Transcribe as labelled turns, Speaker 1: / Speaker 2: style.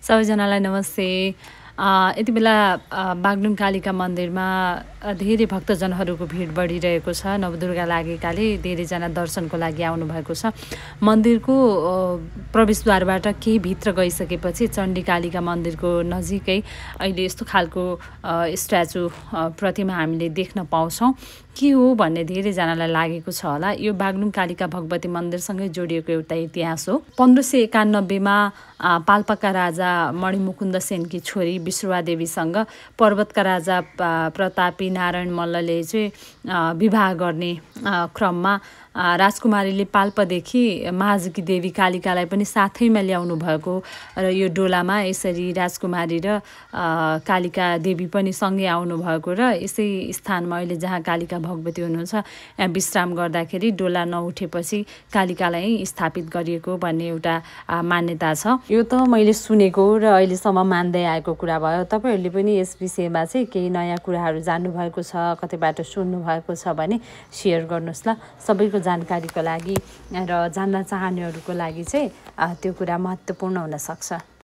Speaker 1: सबैजनालाई नमस्ते। यति बेला बागलुङ कालिका मन्दिरमा धेरै भक्तजनहरूको भिड बढिरहेको छ। नवदुर्गा लागेकाले धेरैजना दर्शनको लागि आउनुभएको छ। मन्दिरको प्रवेशद्वारबाट केही भित्र गइसकेपछि चण्डी कालिका मन्दिरको नजिकै अहिले यस्तो खालको स्ट्याचु प्रतिमा हामीले देख्न पाउँछौँ। के हो भन्ने धेरैजनालाई लागेको छ होला। यो बागलुङ कालिका भगवती मन्दिरसँगै जोडिएको एउटा इतिहास हो। 1591मा पाल्पाका राजा मणिमुकुन्द सेनकी छोरी विश्रुवादेवीसँग पर्वतका राजा प्रतापी नारायण मल्लले चाहिँ विवाह गर्ने क्रममा राजकुमारीले पाल्पादेखि महाजुकी देवी कालिकालाई पनि साथैमा ल्याउनु भएको र यो डोलामा यसरी राजकुमारी र कालिका देवी पनि सँगै आउनुभएको र यसै स्थानमा अहिले जहाँ कालिका भगवती हुनुहुन्छ यहाँ विश्राम गर्दाखेरि डोला नउठेपछि कालिकालाई स्थापित गरिएको भन्ने एउटा मान्यता छ। यो त मैले सुनेको र अहिलेसम्म मान्दै आएको कुरा भयो। तपाईँहरूले पनि यस विषयमा चाहिँ केही नयाँ कुराहरू जान्नुभएको छ, कतैबाट सुन्नुभएको छ भने सेयर गर्नुहोस् ल। सबैको जानकारीको लागि र जान्न चाहनेहरूको लागि चाहिँ त्यो कुरा महत्त्वपूर्ण हुन सक्छ।